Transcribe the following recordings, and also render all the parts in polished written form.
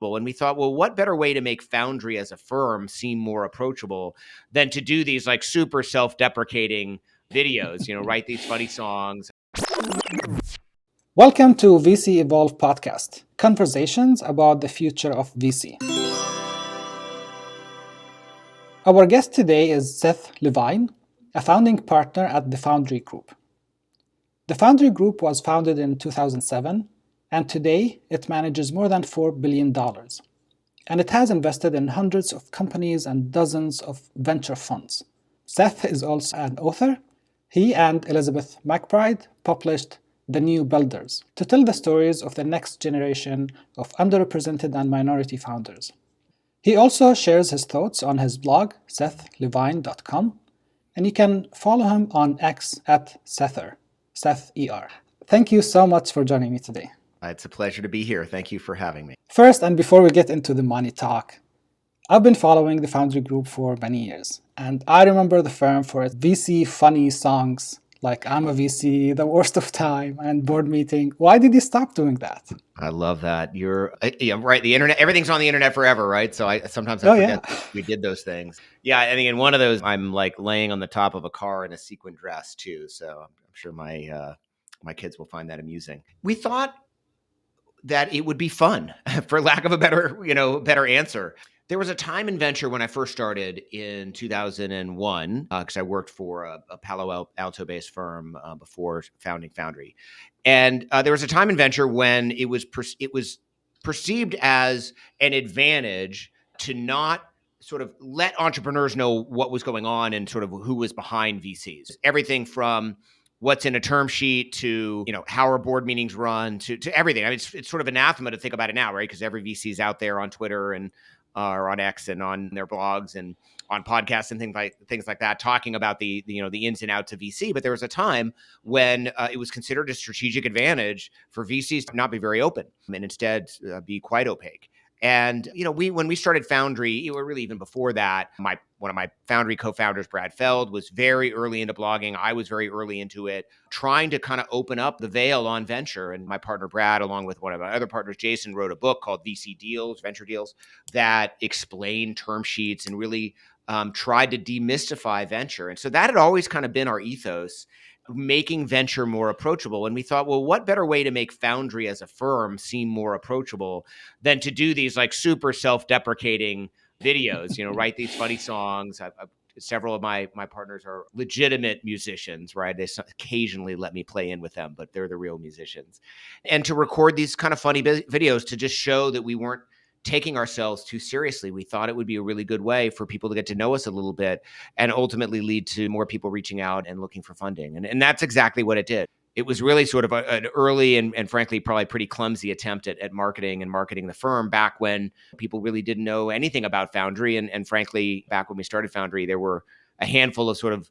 And we thought, well, what better way to make Foundry as a firm seem more approachable than to do these like super self-deprecating videos, write these funny songs. Welcome to VC Evolve podcast, conversations about the future of VC. Our guest today is Seth Levine, a founding partner at the Foundry Group. The Foundry Group was founded in 2007, and today it manages more than $4 billion. And it has invested in hundreds of companies and dozens of venture funds. Seth is also an author. He and Elizabeth McBride published The New Builders to tell the stories of the next generation of underrepresented and minority founders. He also shares his thoughts on his blog, sethlevine.com, and you can follow him on X at Sether, Seth ER. Thank you so much for joining me today. It's a pleasure to be here. Thank you for having me. First, and before we get into the money talk, I've been following the Foundry Group for many years, and I remember the firm for its VC funny songs like I'm a VC, The Worst of Time, and Board Meeting. Why did you stop doing that? I love that. You're right. The internet, everything's on the internet forever, right? So I sometimes forget we did those things. Yeah, I think in one of those, I'm like laying on the top of a car in a sequin dress too. So I'm sure my kids will find that amusing. We thought that it would be fun, for lack of a better answer. There was a time in venture when I first started in 2001, because I worked for a Palo Alto-based firm before founding Foundry. And there was a time in venture when it was perceived as an advantage to not sort of let entrepreneurs know what was going on and sort of who was behind VCs. Everything from what's in a term sheet to, how our board meetings run to everything. I mean, it's sort of anathema to think about it now, right? Because every VC is out there on Twitter and or on X and on their blogs and on podcasts and things like that, talking about the ins and outs of VC. But there was a time when it was considered a strategic advantage for VCs to not be very open and instead be quite opaque. And when we started Foundry, really even before that, one of my Foundry co-founders, Brad Feld, was very early into blogging. I was very early into it, trying to kind of open up the veil on venture. And my partner, Brad, along with one of my other partners, Jason, wrote a book called VC Deals, Venture Deals, that explained term sheets and really tried to demystify venture. And so that had always kind of been our ethos, making venture more approachable. And we thought, well, what better way to make Foundry as a firm seem more approachable than to do these like super self-deprecating videos, write these funny songs. Several of my partners are legitimate musicians, right? They occasionally let me play in with them, but they're the real musicians. And to record these kind of funny videos to just show that we weren't taking ourselves too seriously. We thought it would be a really good way for people to get to know us a little bit and ultimately lead to more people reaching out and looking for funding. And that's exactly what it did. It was really sort of an early and frankly, probably pretty clumsy attempt at marketing the firm back when people really didn't know anything about Foundry. And frankly, back when we started Foundry, there were a handful of sort of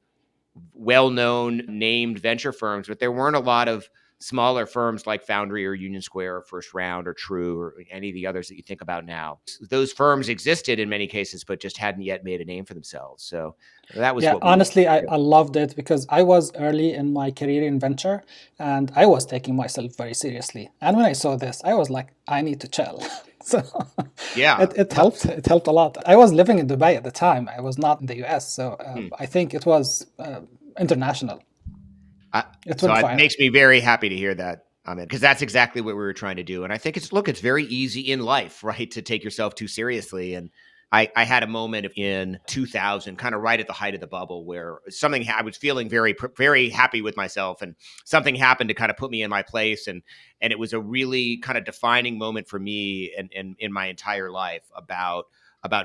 well-known named venture firms, but there weren't a lot of smaller firms like Foundry or Union Square or First Round or True or any of the others that you think about now. Those firms existed in many cases, but just hadn't yet made a name for themselves. So that was honestly, I loved it because I was early in my career in venture and I was taking myself very seriously. And when I saw this, I was like, I need to chill. So yeah, it helped. It helped a lot. I was living in Dubai at the time. I was not in the US. So I think it was international. It makes me very happy to hear that, Ahmed, because that's exactly what we were trying to do. And I think it's very easy in life, right, to take yourself too seriously. And I had a moment in 2000, kind of right at the height of the bubble, where I was feeling very, very happy with myself, and something happened to kind of put me in my place. And it was a really kind of defining moment for me and in my entire life about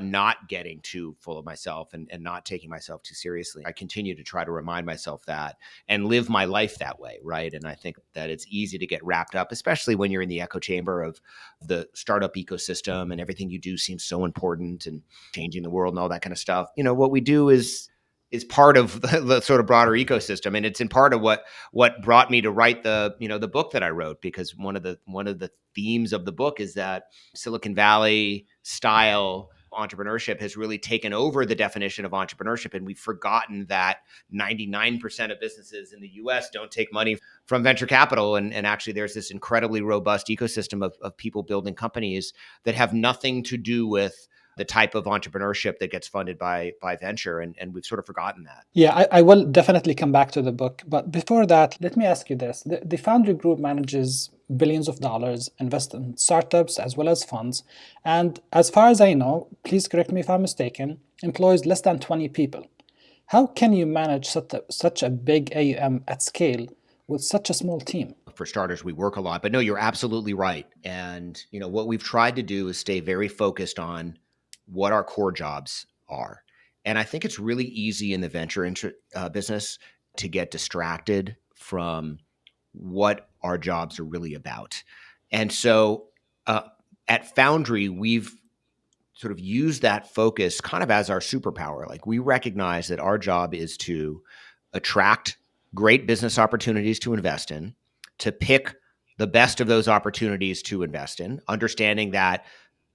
not getting too full of myself and not taking myself too seriously. I continue to try to remind myself that and live my life that way, right? And I think that it's easy to get wrapped up, especially when you're in the echo chamber of the startup ecosystem and everything you do seems so important and changing the world and all that kind of stuff. What we do is part of the sort of broader ecosystem, and it's in part of what brought me to write the book that I wrote, because one of the themes of the book is that Silicon Valley style entrepreneurship has really taken over the definition of entrepreneurship. And we've forgotten that 99% of businesses in the US don't take money from venture capital. And actually, there's this incredibly robust ecosystem of people building companies that have nothing to do with the type of entrepreneurship that gets funded by venture. And we've sort of forgotten that. Yeah, I will definitely come back to the book. But before that, let me ask you this. The Foundry Group manages billions of dollars, invests in startups as well as funds. And as far as I know, please correct me if I'm mistaken, employs less than 20 people. How can you manage such a big AUM at scale with such a small team? For starters, we work a lot, but no, you're absolutely right. And what we've tried to do is stay very focused on what our core jobs are. And I think it's really easy in the venture business to get distracted from what our jobs are really about. And so at Foundry, we've sort of used that focus kind of as our superpower. Like, we recognize that our job is to attract great business opportunities to invest in, to pick the best of those opportunities to invest in, understanding that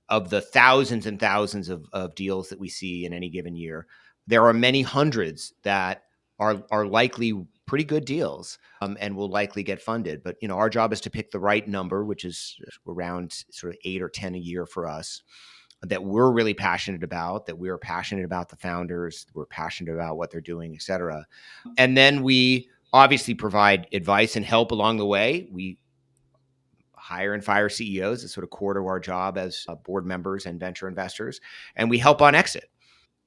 of the thousands and thousands of deals that we see in any given year, there are many hundreds that are likely pretty good deals and will likely get funded. But our job is to pick the right number, which is around sort of 8 or 10 a year for us, that we're really passionate about, that we're passionate about the founders, we're passionate about what they're doing, et cetera. And then we obviously provide advice and help along the way. We hire and fire CEOs. It's sort of core to our job as board members and venture investors. And we help on exit.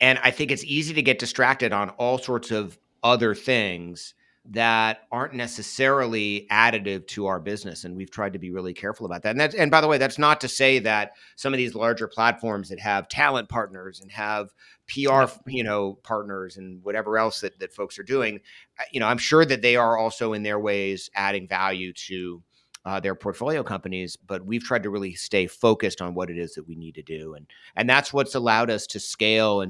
And I think it's easy to get distracted on all sorts of other things that aren't necessarily additive to our business. And we've tried to be really careful about that. And by the way, that's not to say that some of these larger platforms that have talent partners and have PR, partners and whatever else that folks are doing, I'm sure that they are also in their ways adding value to their portfolio companies, but we've tried to really stay focused on what it is that we need to do. And that's what's allowed us to scale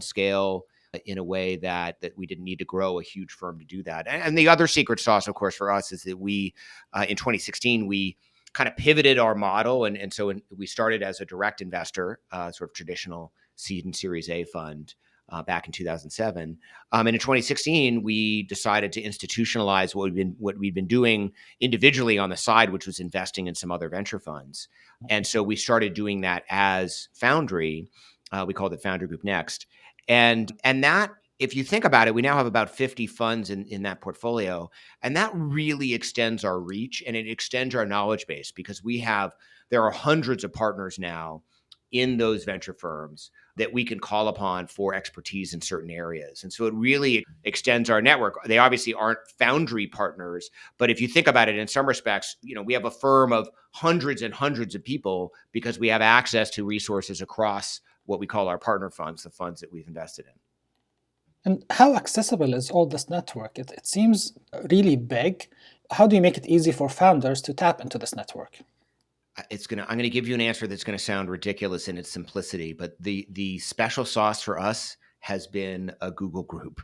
in a way that we didn't need to grow a huge firm to do that. And the other secret sauce, of course, for us is that we, in 2016, we kind of pivoted our model. And so we started as a direct investor, sort of traditional seed and Series A fund. Back in 2007, and in 2016, we decided to institutionalize what we'd been doing individually on the side, which was investing in some other venture funds. And so we started doing that as Foundry. We called it Foundry Group Next, and that, if you think about it, we now have about 50 funds in that portfolio, and that really extends our reach and it extends our knowledge base, because there are hundreds of partners now in those venture firms that we can call upon for expertise in certain areas. And so it really extends our network. They obviously aren't Foundry partners, but if you think about it in some respects, we have a firm of hundreds and hundreds of people because we have access to resources across what we call our partner funds, the funds that we've invested in. And how accessible is all this network? It seems really big. How do you make it easy for founders to tap into this network? I'm going to give you an answer that's going to sound ridiculous in its simplicity, but the special sauce for us has been a Google group.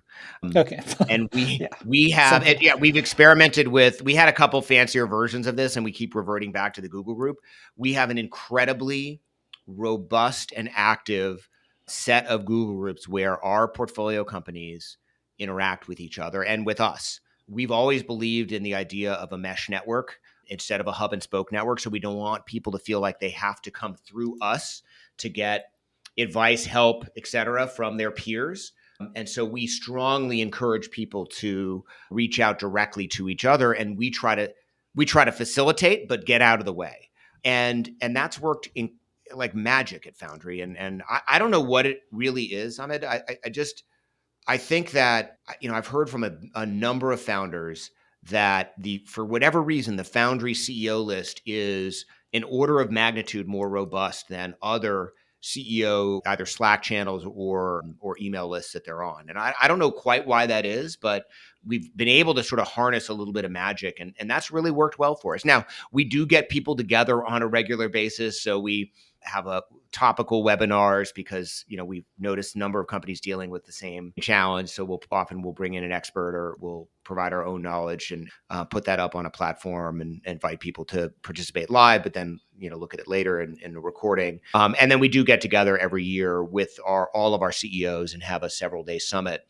Okay. And we've experimented with, we had a couple fancier versions of this and we keep reverting back to the Google group. We have an incredibly robust and active set of Google groups where our portfolio companies interact with each other and with us. We've always believed in the idea of a mesh network instead of a hub and spoke network. So we don't want people to feel like they have to come through us to get advice, help, et cetera, from their peers. And so we strongly encourage people to reach out directly to each other, and we try to facilitate, but get out of the way. And that's worked in like magic at Foundry. And I don't know what it really is, Ahmed. I think that, I've heard from a number of founders that for whatever reason, the Foundry CEO list is an order of magnitude more robust than other CEO, either Slack channels or email lists that they're on. And I don't know quite why that is, but we've been able to sort of harness a little bit of magic, and that's really worked well for us. Now, we do get people together on a regular basis. So we have a topical webinars because, we've noticed a number of companies dealing with the same challenge. So we'll bring in an expert, or we'll provide our own knowledge and put that up on a platform and invite people to participate live, but then, look at it later in the recording. And then we do get together every year with all of our CEOs and have a several day summit.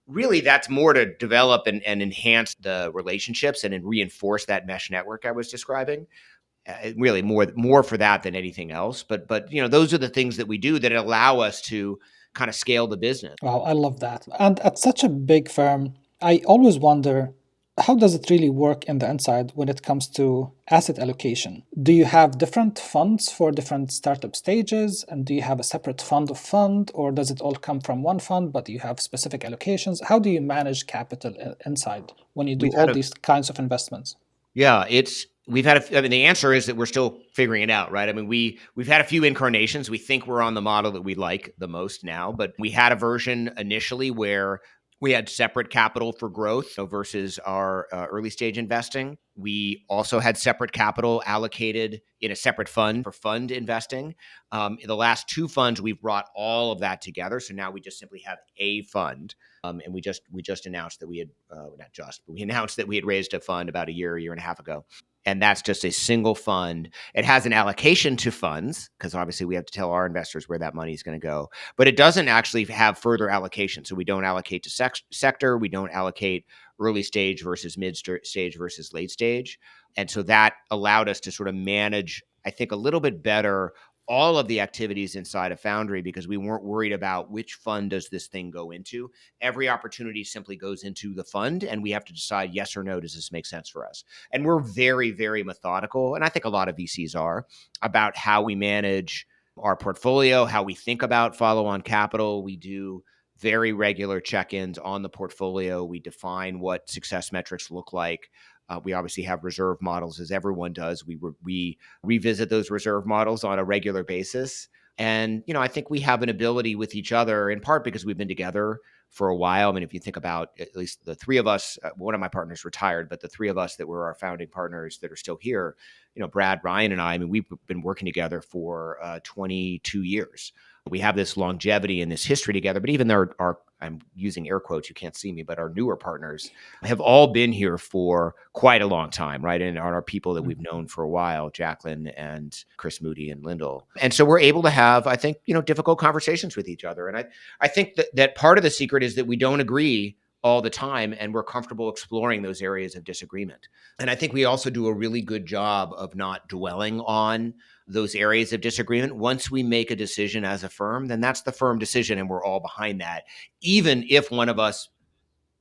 Really, that's more to develop and enhance the relationships and reinforce that mesh network I was describing. Really more for that than anything else. But those are the things that we do that allow us to kind of scale the business. Wow, I love that. And at such a big firm, I always wonder, how does it really work in the inside when it comes to asset allocation? Do you have different funds for different startup stages? And do you have a separate fund of fund? Or does it all come from one fund, but you have specific allocations? How do you manage capital inside when you do all these kinds of investments? Yeah, the answer is that we're still figuring it out, right? I mean, we've had a few incarnations. We think we're on the model that we like the most now, but we had a version initially where we had separate capital for growth versus our early stage investing. We also had separate capital allocated in a separate fund for fund investing. In the last two funds, we've brought all of that together. So now we just simply have a fund. And we just announced that we had we announced that we had raised a fund about a year and a half ago. And that's just a single fund. It has an allocation to funds because obviously we have to tell our investors where that money is going to go. But it doesn't actually have further allocation. So we don't allocate to sector. We don't allocate early stage versus mid stage versus late stage. And so that allowed us to sort of manage, I think, a little bit better all of the activities inside of Foundry because we weren't worried about which fund does this thing go into. Every opportunity simply goes into the fund, and we have to decide yes or no, does this make sense for us? And we're very, very methodical, and I think a lot of VCs are, about how we manage our portfolio, how we think about follow-on capital. We do very regular check-ins on the portfolio. We define what success metrics look like. We obviously have reserve models, as everyone does. We revisit those reserve models on a regular basis. And, I think we have an ability with each other, in part because we've been together for a while. I mean, if you think about at least the three of us, one of my partners retired, but the three of us that were our founding partners that are still here, Brad, Ryan, and I mean, we've been working together for 22 years. We have this longevity and this history together, but even our I'm using air quotes, you can't see me, but our newer partners have all been here for quite a long time, right? And are people that we've known for a while, Jacqueline and Chris Moody and Lyndall. And so we're able to have, I think, difficult conversations with each other. And I think that part of the secret is that we don't agree all the time, and we're comfortable exploring those areas of disagreement. And I think we also do a really good job of not dwelling on those areas of disagreement. Once we make a decision as a firm, then that's the firm decision, and we're all behind that, even if one of us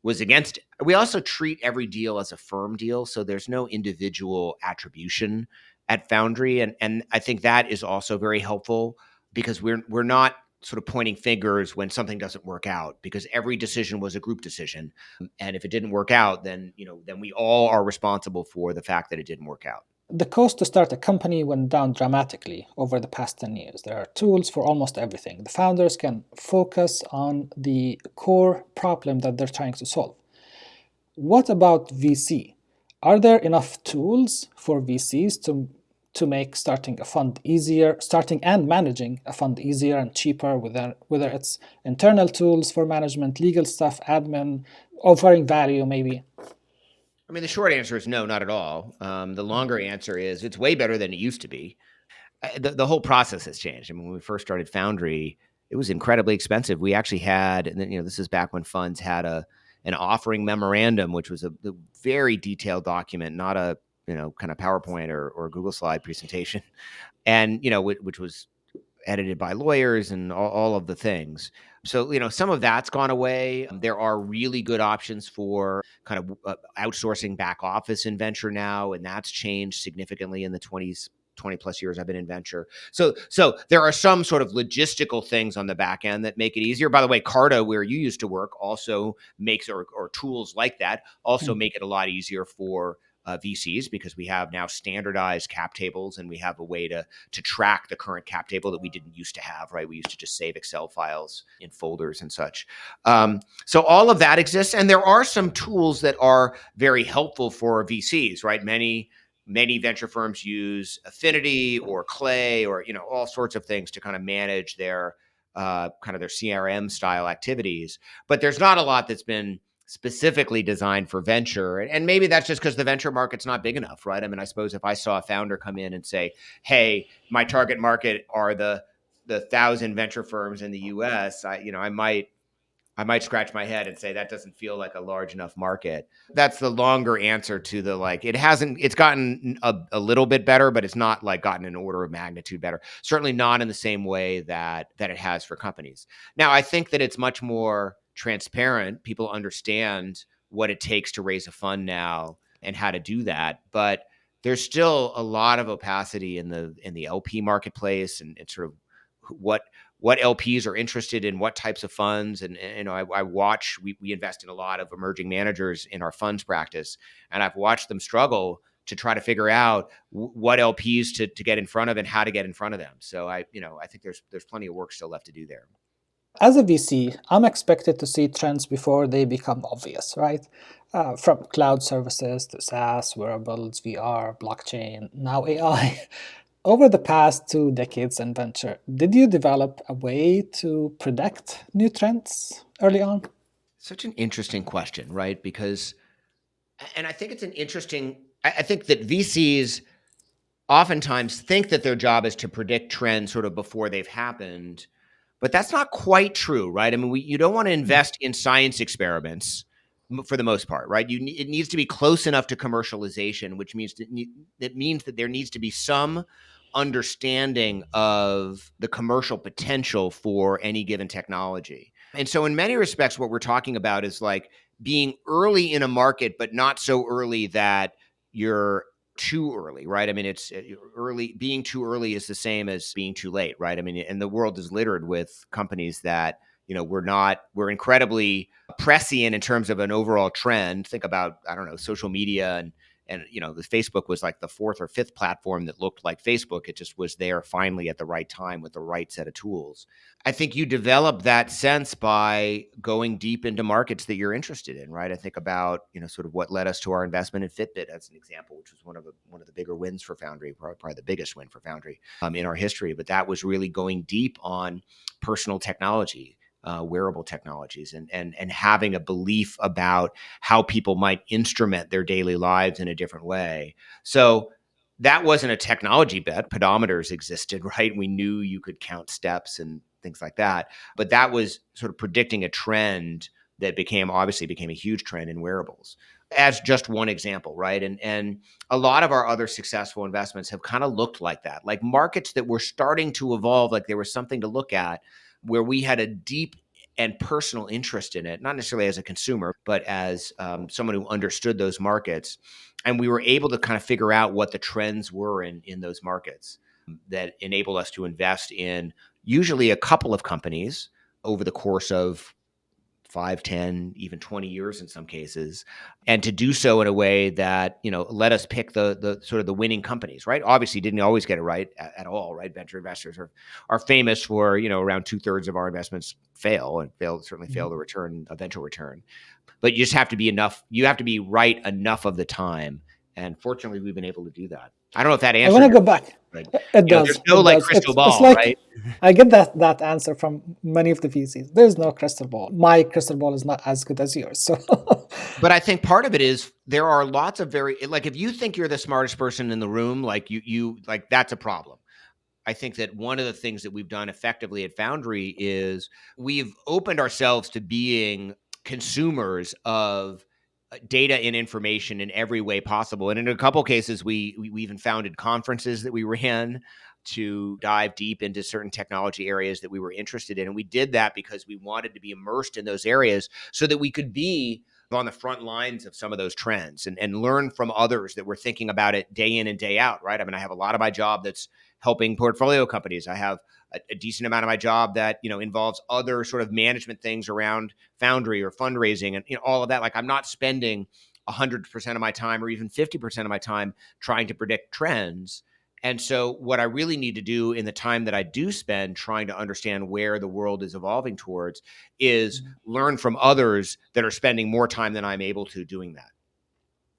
was against it. We also treat every deal as a firm deal, so there's no individual attribution at Foundry, and I think that is also very helpful because we're not sort of pointing fingers when something doesn't work out, because every decision was a group decision, and if it didn't work out, then we all are responsible for the fact that it didn't work out. The cost to start a company went down dramatically over the past 10 years. There are tools for almost everything. The founders can focus on the core problem that they're trying to solve. What about VC? Are there enough tools for VCs to make starting a fund easier, starting and managing a fund easier and cheaper, whether it's internal tools for management, legal stuff, admin, offering value maybe? I mean, the short answer is no, not at all. The longer answer is it's way better than it used to be. The whole process has changed. I mean, when we first started Foundry, it was incredibly expensive. We actually had, and then, this is back when funds had an offering memorandum, which was a very detailed document, not a kind of PowerPoint or Google slide presentation, and which was edited by lawyers and all of the things. So, some of that's gone away. There are really good options for kind of outsourcing back office in venture now, and that's changed significantly in the 20 plus years I've been in venture. So there are some sort of logistical things on the back end that make it easier. By the way, Carta, where you used to work, also makes, or tools like that also make it a lot easier for VCs, because we have now standardized cap tables, and we have a way to track the current cap table that we didn't used to have, right? We used to just save Excel files in folders and such. So all of that exists, and there are some tools that are very helpful for VCs, right? Many many venture firms use Affinity or Clay or, all sorts of things to kind of manage their kind of their CRM style activities. But there's not a lot that's been specifically designed for venture. And maybe that's just because the venture market's not big enough, right? I mean, I suppose if I saw a founder come in and say, hey, my target market are the 1,000 venture firms in the US, I might scratch my head and say that doesn't feel like a large enough market. That's the longer answer to the it's gotten a little bit better, but it's not like gotten an order of magnitude better. Certainly not in the same way that it has for companies. Now, I think that it's much more transparent. People understand what it takes to raise a fund now and how to do that. But there's still a lot of opacity in the LP marketplace and sort of what LPs are interested in, what types of funds. And I watch, we invest in a lot of emerging managers in our funds practice, and I've watched them struggle to try to figure out what LPs to get in front of and how to get in front of them. So I think there's plenty of work still left to do there. As a VC, I'm expected to see trends before they become obvious, right? From cloud services to SaaS, wearables, VR, blockchain, now AI. Over the past 2 decades in venture, did you develop a way to predict new trends early on? Such an interesting question, right? Because, and I think it's an interesting, I think that VCs oftentimes think that their job is to predict trends sort of before they've happened, but that's not quite true, right? I mean, you don't want to invest in science experiments for the most part, right? It needs to be close enough to commercialization, which means that means that there needs to be some understanding of the commercial potential for any given technology. And so in many respects, what we're talking about is like being early in a market, but not so early that you're too early, right? I mean, it's early. Being too early is the same as being too late, right? I mean, and the world is littered with companies that, we're incredibly prescient in terms of an overall trend. Think about, I don't know, social media and the Facebook was like the fourth or fifth platform that looked like Facebook. It just was there finally at the right time with the right set of tools. I think you develop that sense by going deep into markets that you're interested in, right? I think about, sort of what led us to our investment in Fitbit as an example, which was one of the bigger wins for Foundry, probably the biggest win for Foundry in our history. But that was really going deep on personal technology, wearable technologies, and having a belief about how people might instrument their daily lives in a different way. So that wasn't a technology bet. Pedometers existed, right? We knew you could count steps and things like that. But that was sort of predicting a trend that obviously became a huge trend in wearables as just one example, right? And a lot of our other successful investments have kind of looked like that, like markets that were starting to evolve, like there was something to look at where we had a deep and personal interest in it, not necessarily as a consumer, but as someone who understood those markets. And we were able to kind of figure out what the trends were in those markets that enabled us to invest in usually a couple of companies over the course of 5, 10, even 20 years in some cases, and to do so in a way that, let us pick the sort of the winning companies, right? Obviously didn't always get it right at all, right? Venture investors are famous for, around 2/3 of our investments certainly fail to return a eventual return. But you just have to be right enough of the time. And fortunately, we've been able to do that. I don't know if that answers. I want to go back. But, it does. There's no it does. crystal It's ball, like, right? I get that answer from many of the VCs. There's no crystal ball. My crystal ball is not as good as yours. So, but I think part of it is there are lots of if you think you're the smartest person in the room, like you that's a problem. I think that one of the things that we've done effectively at Foundry is we've opened ourselves to being consumers of data and information in every way possible. And in a couple cases, we even founded conferences that we ran to dive deep into certain technology areas that we were interested in. And we did that because we wanted to be immersed in those areas so that we could be on the front lines of some of those trends and learn from others that were thinking about it day in and day out, right? I mean, I have a lot of my job that's helping portfolio companies. I have a decent amount of my job that, involves other sort of management things around Foundry or fundraising and all of that. Like I'm not spending 100% of my time or even 50% of my time trying to predict trends. And so what I really need to do in the time that I do spend trying to understand where the world is evolving towards is learn from others that are spending more time than I'm able to doing that.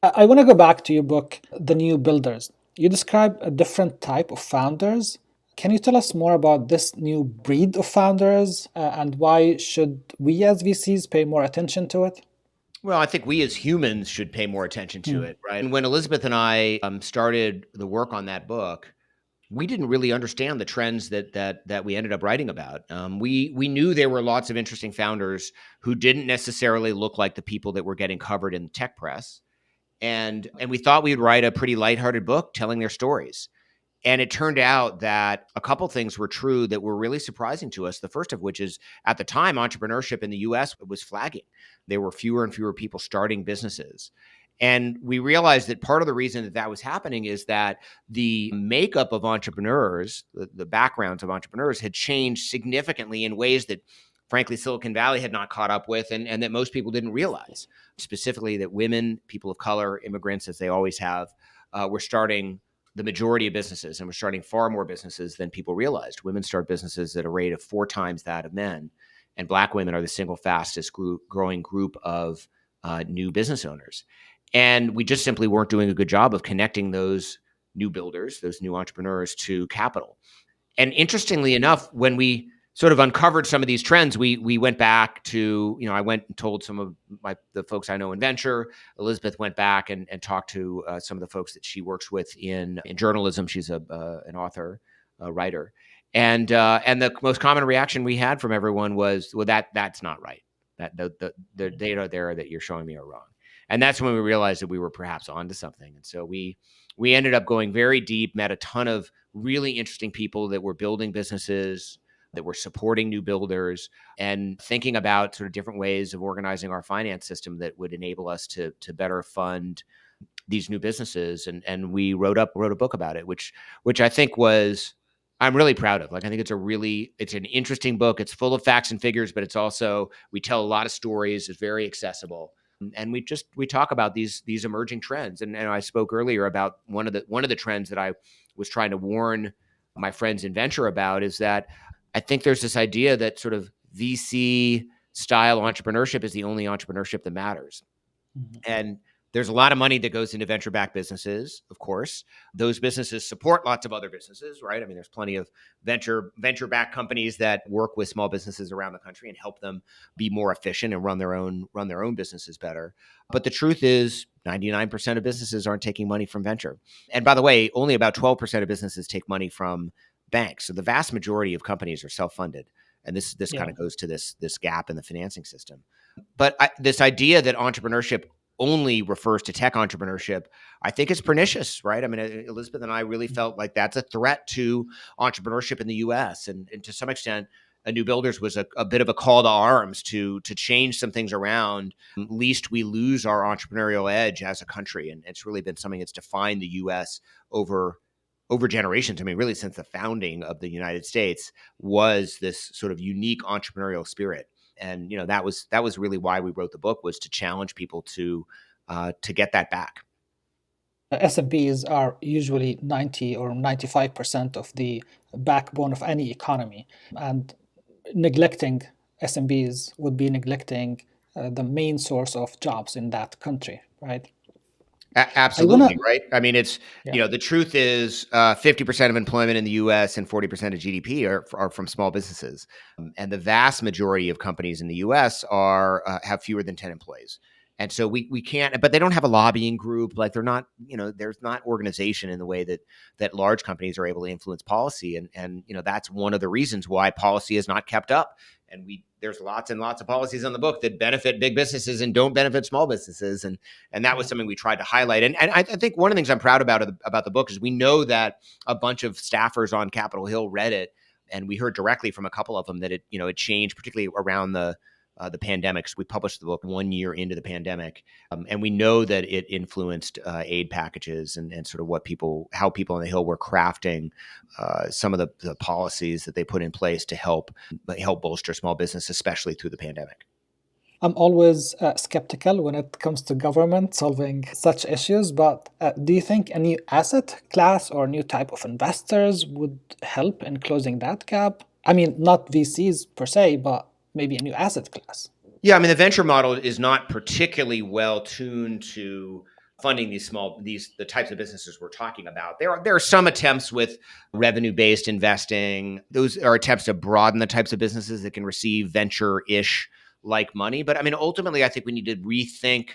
I want to go back to your book, The New Builders. You describe a different type of founders. Can you tell us more about this new breed of founders and why should we as VCs pay more attention to it? Well, I think we as humans should pay more attention to it, right? And when Elizabeth and I started the work on that book, we didn't really understand the trends that we ended up writing about. We knew there were lots of interesting founders who didn't necessarily look like the people that were getting covered in the tech press, and we thought we'd write a pretty lighthearted book telling their stories. And it turned out that a couple things were true that were really surprising to us. The first of which is at the time, entrepreneurship in the US was flagging. There were fewer and fewer people starting businesses. And we realized that part of the reason that that was happening is that the makeup of entrepreneurs, the backgrounds of entrepreneurs had changed significantly in ways that, frankly, Silicon Valley had not caught up with and that most people didn't realize. Specifically, that women, people of color, immigrants, as they always have, were starting the majority of businesses, and we're starting far more businesses than people realized. Women start businesses at a rate of 4 times that of men, and Black women are the single fastest growing group of new business owners. And we just simply weren't doing a good job of connecting those new builders, those new entrepreneurs, to capital. And interestingly enough, when we sort of uncovered some of these trends, we went back to, I went and told some of the folks I know in venture. Elizabeth went back and talked to some of the folks that she works with in journalism. She's an author, a writer, and the most common reaction we had from everyone was, "Well, that's not right. That the data there that you're showing me are wrong." And that's when we realized that we were perhaps onto something. And so we ended up going very deep, met a ton of really interesting people that were building businesses, that were supporting new builders, and thinking about sort of different ways of organizing our finance system that would enable us to better fund these new businesses. And we wrote a book about it, which I think I'm really proud of. Like, I think it's an interesting book. It's full of facts and figures, but it's also, we tell a lot of stories. It's very accessible. And we talk about these emerging trends. And I spoke earlier about one of the trends that I was trying to warn my friends in venture about, is that I think there's this idea that sort of VC style entrepreneurship is the only entrepreneurship that matters. Mm-hmm. And there's a lot of money that goes into venture-backed businesses, of course. Those businesses support lots of other businesses, right? I mean, there's plenty of venture-backed companies that work with small businesses around the country and help them be more efficient and run their own businesses better. But the truth is, 99% of businesses aren't taking money from venture. And by the way, only about 12% of businesses take money from banks. So the vast majority of companies are self-funded. And this kind of goes to this gap in the financing system. But this idea that entrepreneurship only refers to tech entrepreneurship, I think is pernicious, right? I mean, Elizabeth and I really felt like that's a threat to entrepreneurship in the US. And to some extent, A New Builders was a bit of a call to arms to change some things around, lest we lose our entrepreneurial edge as a country. And it's really been something that's defined the US over generations. I mean, really since the founding of the United States, was this sort of unique entrepreneurial spirit. And that was really why we wrote the book, was to challenge people to get that back. SMBs are usually 90 or 95% of the backbone of any economy, and neglecting SMBs would be neglecting the main source of jobs in that country, right? Absolutely, right? I mean, it's, the truth is 50% of employment in the US and 40% of GDP are from small businesses. And the vast majority of companies in the US have fewer than 10 employees. And so we can't, but they don't have a lobbying group. Like, they're not, there's not organization in the way that large companies are able to influence policy. And that's one of the reasons why policy is not kept up. And there's lots and lots of policies on the book that benefit big businesses and don't benefit small businesses. And that was something we tried to highlight. And I think one of the things I'm proud about the book is we know that a bunch of staffers on Capitol Hill read it, and we heard directly from a couple of them that it changed, particularly around the pandemic. So we published the book 1 year into the pandemic, and we know that it influenced aid packages and sort of how people on the Hill were crafting some of the policies that they put in place to help bolster small business, especially through the pandemic. I'm always skeptical when it comes to government solving such issues, but do you think a new asset class or new type of investors would help in closing that gap? I mean, not VCs per se, but maybe a new asset class. Yeah, I mean, the venture model is not particularly well tuned to funding the types of businesses we're talking about. There are some attempts with revenue-based investing. Those are attempts to broaden the types of businesses that can receive venture-ish like money. But I mean, ultimately, I think we need to rethink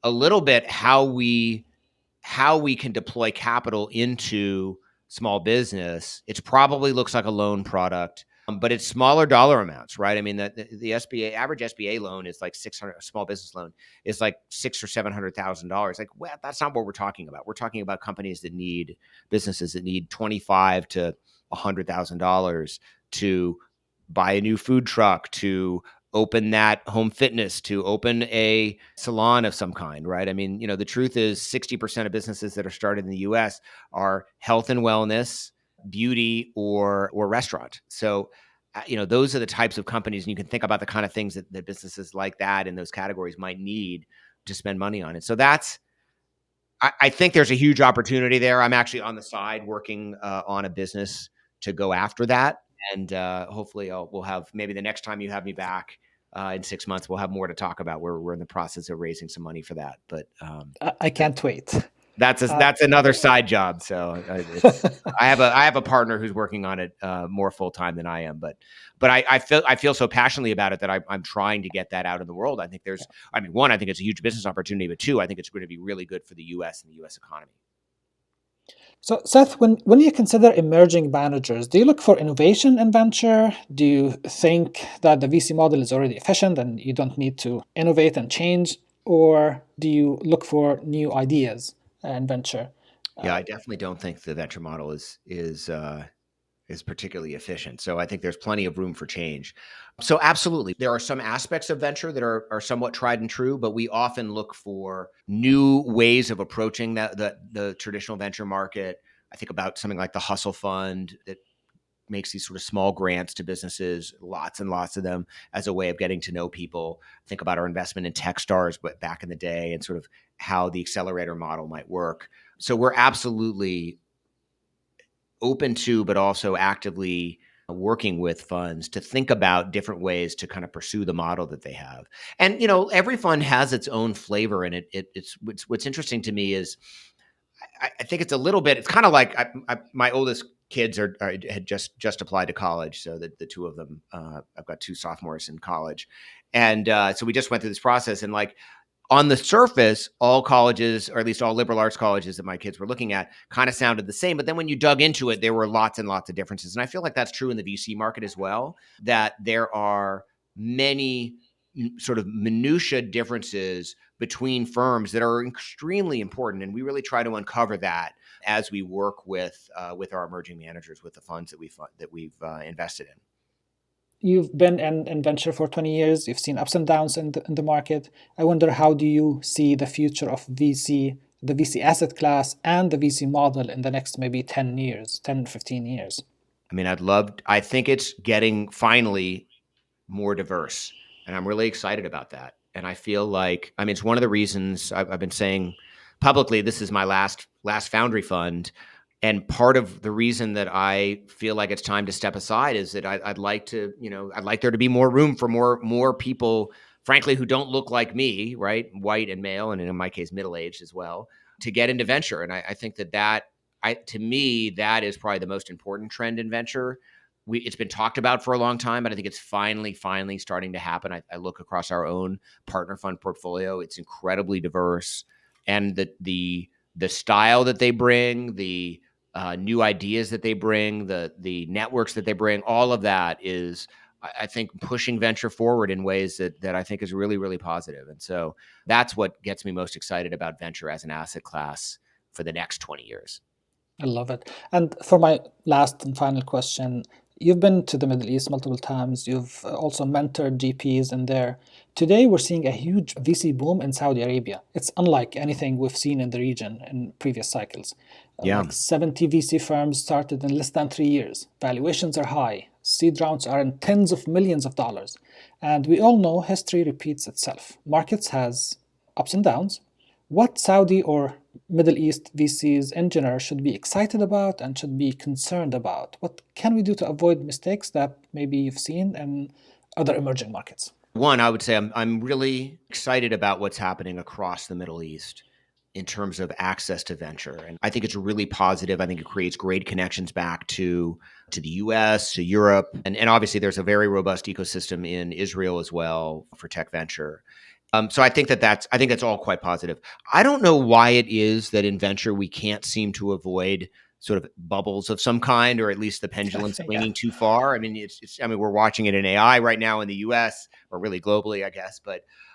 a little bit how we can deploy capital into small business. It probably looks like a loan product, but it's smaller dollar amounts, right? I mean, the SBA average SBA loan is like 600. A small business loan is like $600,000 or $700,000. Like, well, that's not what we're talking about. We're talking about businesses that need $25 to $100,000 to buy a new food truck, to open that home fitness, to open a salon of some kind, right? I mean, the truth is 60% of businesses that are started in the US are health and wellness, beauty, or restaurant. So, those are the types of companies, and you can think about the kind of things that businesses like that in those categories might need to spend money on. And so I think there's a huge opportunity there. I'm actually on the side working on a business to go after that. And hopefully we'll have, maybe the next time you have me back in 6 months, we'll have more to talk about. We're in the process of raising some money for that. But I can't wait. That's another side job. So I have a partner who's working on it more full time than I am. But I feel so passionately about it that I'm trying to get that out in the world. I think one, I think it's a huge business opportunity, but two, I think it's going to be really good for the U.S. and the U.S. economy. So, Seth, when you consider emerging managers, do you look for innovation in venture? Do you think that the VC model is already efficient and you don't need to innovate and change? Or do you look for new ideas in venture? Yeah, I definitely don't think the venture model is particularly efficient. So I think there's plenty of room for change. So absolutely, there are some aspects of venture that are somewhat tried and true, but we often look for new ways of approaching the traditional venture market. I think about something like the Hustle Fund that makes these sort of small grants to businesses, lots and lots of them, as a way of getting to know people. Think about our investment in Techstars, but back in the day, and sort of how the accelerator model might work. So we're absolutely open to, but also actively working with funds to think about different ways to kind of pursue the model that they have. And every fund has its own flavor, and it's what's interesting to me is I think it's a little bit. It's kind of like my oldest kids had just applied to college, so that the two of them, I've got two sophomores in college, and so we just went through this process, and like, on the surface, all colleges, or at least all liberal arts colleges that my kids were looking at, kind of sounded the same. But then when you dug into it, there were lots and lots of differences. And I feel like that's true in the VC market as well, that there are many sort of minutia differences between firms that are extremely important. And we really try to uncover that as we work with our emerging managers, with the funds that we've invested in. You've been in venture for 20 years. You've seen ups and downs in the market. I wonder, how do you see the future of VC, the VC asset class, and the VC model in the next maybe 10 years, 10, 15 years? I mean, I think it's getting finally more diverse, and I'm really excited about that. And I feel like, I mean, it's one of the reasons I've been saying publicly, this is my last Foundry fund. And part of the reason that I feel like it's time to step aside is that I'd like there to be more room for more people, frankly, who don't look like me, right? White and male, and in my case, middle-aged as well, to get into venture. And I think to me, that is probably the most important trend in venture. It's been talked about for a long time, but I think it's finally starting to happen. I look across our own partner fund portfolio; it's incredibly diverse, and the style that they bring, the new ideas that they bring, the networks that they bring, all of that is, I think, pushing venture forward in ways that I think is really, really positive. And so that's what gets me most excited about venture as an asset class for the next 20 years. I love it. And for my last and final question, you've been to the Middle East multiple times. You've also mentored GPs in there. Today, we're seeing a huge VC boom in Saudi Arabia. It's unlike anything we've seen in the region in previous cycles. Yeah. Like 70 VC firms started in less than 3 years. Valuations are high. Seed rounds are in tens of millions of dollars. And we all know history repeats itself. Markets has ups and downs. What Saudi or Middle East VCs in general should be excited about and should be concerned about? What can we do to avoid mistakes that maybe you've seen in other emerging markets? One, I would say I'm really excited about what's happening across the Middle East. in terms of access to venture. And I think it's really positive. I think it creates great connections back to the US, to Europe. And obviously there's a very robust ecosystem in Israel as well for tech venture. So I think that's all quite positive. I don't know why it is that in venture we can't seem to avoid sort of bubbles of some kind, or at least the pendulum swinging too far. I mean, we're watching it in AI right now in the US, or really globally, I guess.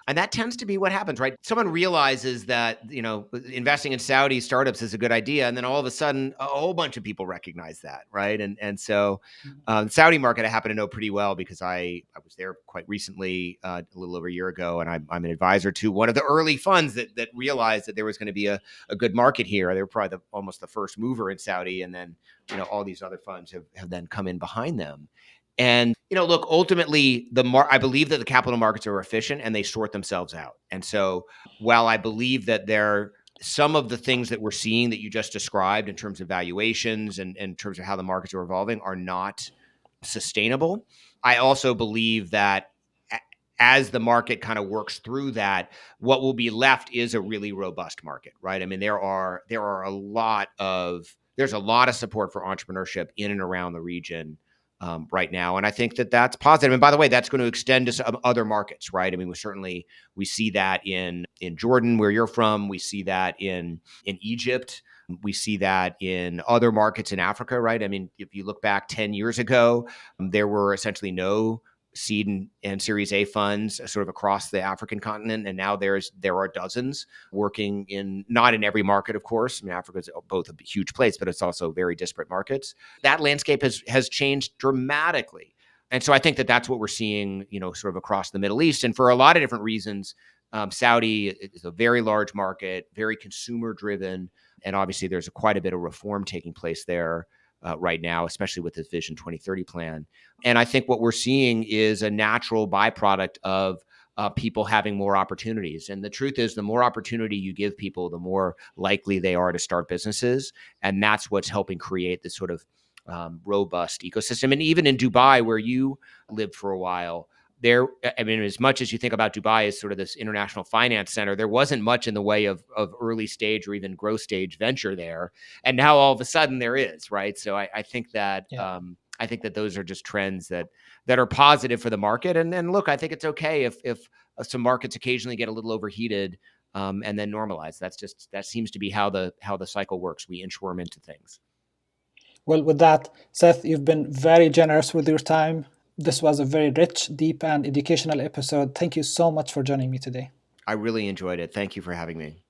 And that tends to be what happens, right? Someone realizes that, investing in Saudi startups is a good idea. And then all of a sudden, a whole bunch of people recognize that, right? And so the Saudi market I happen to know pretty well because I was there quite recently, a little over a year ago, and I'm an advisor to one of the early funds that realized that there was going to be a good market here. They were probably almost the first mover in Saudi, and then all these other funds have then come in behind them. And look, ultimately, I believe that the capital markets are efficient and they sort themselves out. And so, while I believe that some of the things that we're seeing that you just described in terms of valuations and in terms of how the markets are evolving are not sustainable, I also believe that as the market kind of works through that, what will be left is a really robust market, right? I mean, there's a lot of support for entrepreneurship in and around the region right now, and I think that that's positive. And by the way, that's going to extend to some other markets, right? I mean, we see that in Jordan, where you're from. We see that in Egypt. We see that in other markets in Africa, right? I mean, if you look back 10 years ago, there were essentially no seed and Series A funds sort of across the African continent, and now there are dozens working not in every market, of course. I mean, Africa is both a huge place, but it's also very disparate markets. That landscape has changed dramatically, and so I think that that's what we're seeing, sort of across the Middle East, and for a lot of different reasons. Saudi is a very large market, very consumer driven, and obviously there's quite a bit of reform taking place there right now, especially with this Vision 2030 plan. And I think what we're seeing is a natural byproduct of people having more opportunities. And the truth is, the more opportunity you give people, the more likely they are to start businesses. And that's what's helping create this sort of robust ecosystem. And even in Dubai, where you lived for a while, as much as you think about Dubai as sort of this international finance center, there wasn't much in the way of early stage or even growth stage venture there. And now all of a sudden there is, right? So I think that those are just trends that are positive for the market. And look, I think it's okay if some markets occasionally get a little overheated and then normalize. That seems to be how the cycle works. We inchworm into things. Well, with that, Seth, you've been very generous with your time. This was a very rich, deep, and educational episode. Thank you so much for joining me today. I really enjoyed it. Thank you for having me.